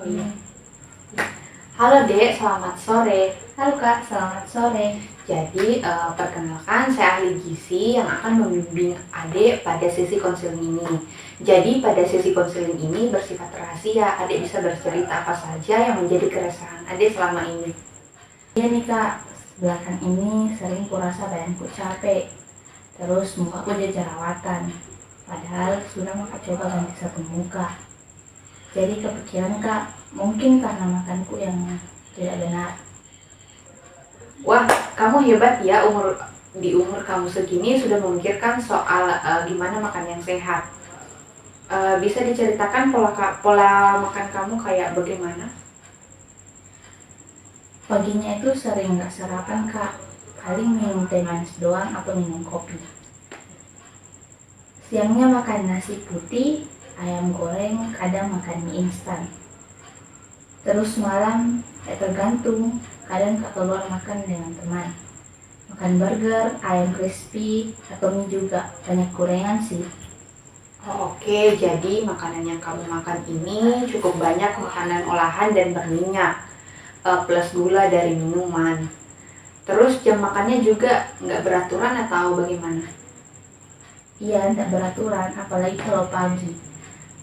Oh iya. Halo Dek, selamat sore. Halo Kak, selamat sore. Jadi, perkenalkan saya ahli gizi yang akan membimbing Adek pada sesi konseling ini. Jadi, pada sesi konseling ini bersifat rahasia. Adek bisa bercerita apa saja yang menjadi keresahan Adek selama ini. Iya nih Kak, belakangan ini sering kurasa badanku capek. Terus mukaku jadi jerawatan. Padahal sudah Kak coba ganti sabun muka. Jadi kepikiran Kak, mungkin karena makanku yang tidak benar. Wah, kamu hebat ya, di umur kamu segini sudah memikirkan soal gimana makan yang sehat. Bisa diceritakan pola makan kamu kayak bagaimana? Paginya itu sering nggak sarapan Kak, paling minum teh manis doang atau minum kopi. Siangnya makan nasi putih, ayam goreng, kadang makan mie instan. Terus malam, tergantung, kadang keluar makan dengan teman. Makan burger, ayam crispy, atau mie juga, banyak gorengan sih. Oh, oke, jadi makanan yang kamu makan ini cukup banyak makanan olahan dan berminyak, plus gula dari minuman. Terus jam makannya juga nggak beraturan atau bagaimana? Iya, tidak beraturan, apalagi kalau pagi.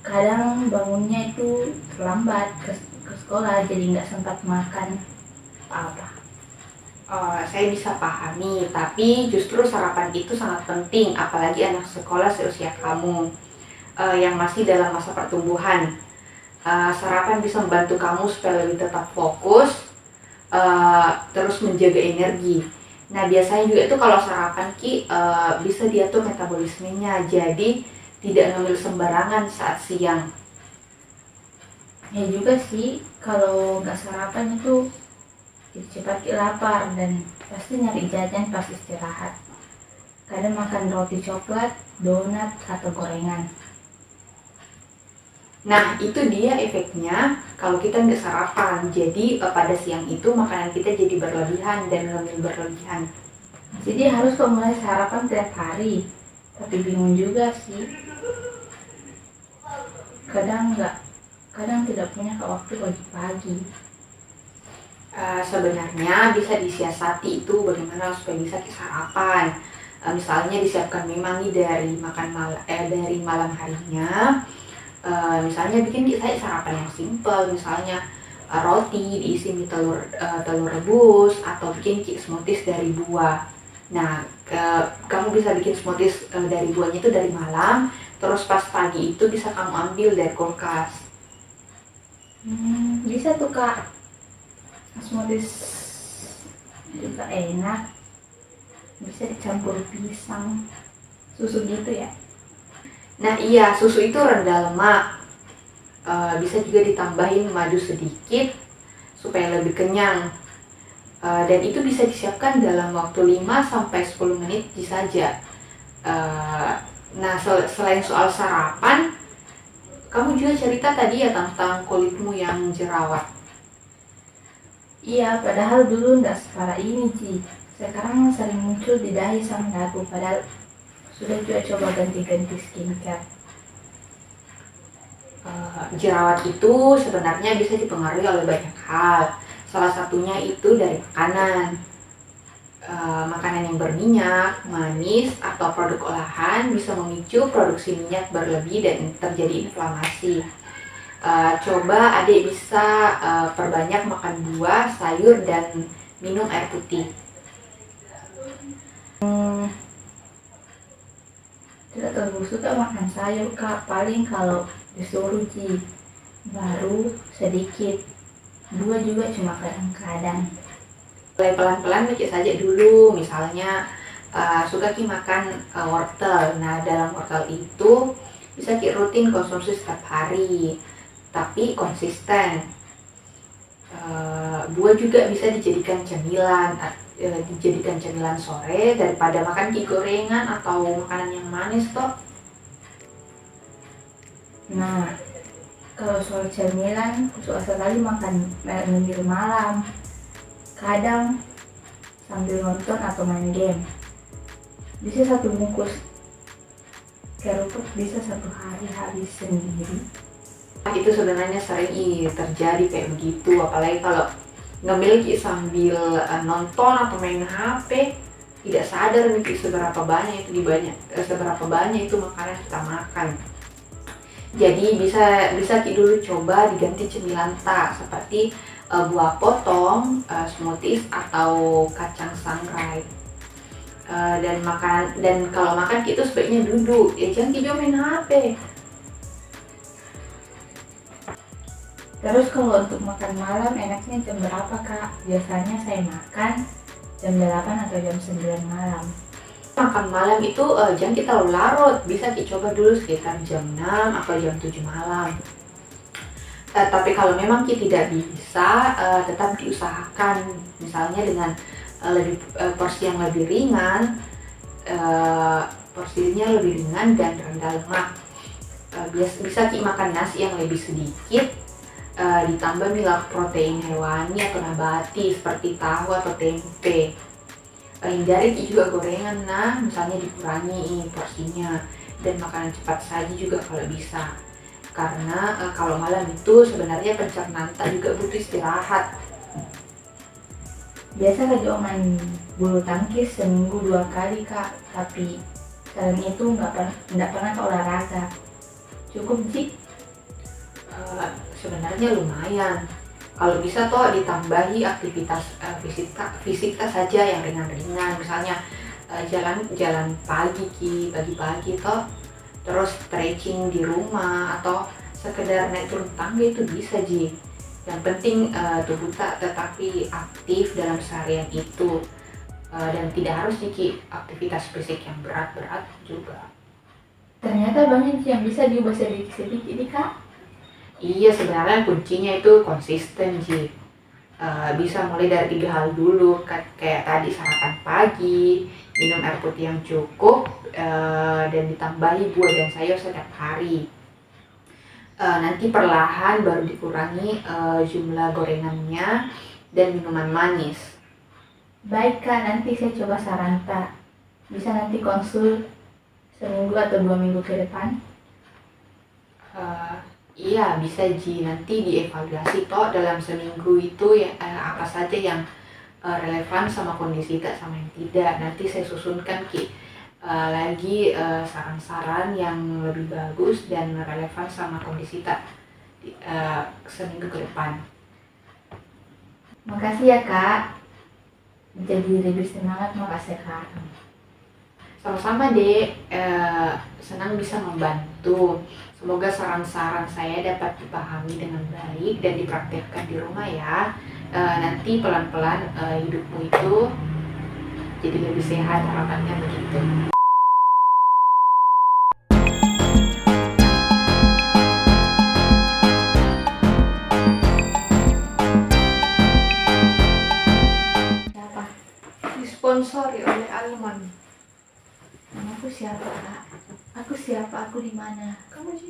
Kadang bangunnya itu terlambat ke sekolah, jadi nggak sempat makan apa-apa. Saya bisa pahami, tapi justru sarapan itu sangat penting, apalagi anak sekolah seusia kamu yang masih dalam masa pertumbuhan. Sarapan bisa membantu kamu supaya lebih tetap fokus, terus menjaga energi. Nah, biasanya juga itu kalau sarapan bisa diatur metabolismenya, jadi tidak ngambil sembarangan saat siang. Ya juga sih, kalau nggak sarapan itu jadi cepat lapar dan pasti nyari jajan pas istirahat. Kadang makan roti coklat, donat, atau gorengan. Nah, itu dia efeknya kalau kita nggak sarapan. Jadi pada siang itu makanan kita jadi berlebihan dan lebih berlebihan. Jadi harus mulai sarapan tiap hari. Tapi bingung juga sih. Kadang tidak punya waktu pagi-pagi. Sebenarnya bisa disiasati itu bagaimana supaya bisa sarapan. Misalnya disiapkan memang nih dari malam harinya. Misalnya bikin saya sarapan yang simple, misalnya roti diisi mie telur rebus atau bikin smoothies dari buah. Nah, kamu bisa bikin smoothies dari buahnya itu dari malam, terus pas pagi itu bisa kamu ambil dari kulkas. Bisa tuh Kak, smoothies juga enak, bisa dicampur pisang, susu gitu ya. Nah iya, susu itu rendah lemak, bisa juga ditambahin madu sedikit supaya lebih kenyang. Dan itu bisa disiapkan dalam waktu 5-10 menit saja. Nah, selain soal sarapan, kamu juga cerita tadi ya tentang kulitmu yang jerawat. Iya, padahal dulu nggak separah ini Ci. Sekarang sering muncul di dahi sama dagu, padahal sudah juga coba ganti-ganti skincare. Jerawat itu sebenarnya bisa dipengaruhi oleh banyak hal. Salah satunya itu dari makanan. Makanan yang berminyak, manis, atau produk olahan bisa memicu produksi minyak berlebih dan terjadi inflamasi. Coba adik bisa perbanyak makan buah, sayur, dan minum air putih. Tidak terlalu suka makan sayur Kak, paling kalau disuruh Ci, baru sedikit. Buah juga cuma kadang-kadang. Mulai pelan-pelan baca saja dulu, misalnya suka makan wortel. Nah, dalam wortel itu bisa rutin konsumsi setiap hari, tapi konsisten. Buah juga bisa dijadikan cemilan sore daripada makan gorengan atau makanan yang manis toh. Nah, kalau soal cemilan, aku suka sekali makan ngemil malam. Kadang sambil nonton atau main game. Bisa satu bungkus kerupuk bisa satu hari habis sendiri. Itu sebenarnya sering terjadi kayak begitu, apalagi kalau ngemil sambil nonton atau main HP, tidak sadar nih seberapa banyak itu makanan kita makan. Jadi bisa dulu coba diganti cemilan seperti buah potong, smoothies atau kacang sangrai. Dan kalau makan itu sebaiknya duduk, ya jangan tidur main HP. Terus kalau untuk makan malam enaknya jam berapa Kak? Biasanya saya makan jam 8 atau jam 9 malam. Makan malam itu jangan kita terlalu larut, bisa dicoba dulu sekitar jam 6 atau jam 7 malam. Tapi kalau memang kita tidak bisa, tetap diusahakan misalnya dengan porsi yang lebih ringan, porsinya lebih ringan dan rendah lemak. Bisa kita makan nasi yang lebih sedikit, ditambah protein hewani atau nabati seperti tahu atau tempe. Hindari juga gorengan, misalnya dikurangi porsinya, dan makanan cepat saji juga kalau bisa, karena kalau malam itu sebenarnya pencernaan juga butuh istirahat. Biasa Kak Jo main bulu tangkis seminggu 2 kali Kak, tapi selain itu nggak pernah ke olahraga. Cukup Ji? Sebenarnya lumayan. Kalau bisa toh ditambahi aktivitas fisik saja yang ringan-ringan, misalnya jalan pagi-pagi toh, terus stretching di rumah atau sekedar naik turun tangga itu bisa Ji. Yang penting tubuh tetapi aktif dalam seharian itu, dan tidak harus aktivitas fisik yang berat-berat juga. Ternyata banyak yang bisa diubah sedikit-sedikit nih Kak. Iya, sebenarnya kuncinya itu konsisten Ji. Bisa mulai dari 3 hal dulu, kayak tadi sarapan pagi, minum air putih yang cukup, dan ditambahi buah dan sayur setiap hari. Nanti perlahan baru dikurangi jumlah gorengannya dan minuman manis. Baik Kak, nanti saya coba saran Kak. Bisa nanti konsul seminggu atau 2 minggu ke depan. Iya, bisa Ji, nanti dievaluasi toh dalam seminggu itu ya, apa saja yang relevan sama kondisi kita sama yang tidak. Nanti saya susunkan lagi saran-saran yang lebih bagus dan relevan sama kondisi kita seminggu ke depan. Makasih ya Kak, jadi lebih semangat. Makasih Kak. Sama-sama Dek, senang bisa membantu. Semoga saran-saran saya dapat dipahami dengan baik dan dipraktekkan di rumah ya. Nanti pelan-pelan hidupmu itu jadi lebih sehat, harapannya begitu. Siapa? Disponsori oleh Almond. Namaku siapa Kak? Aku siapa? Aku di mana? Kamu Ji,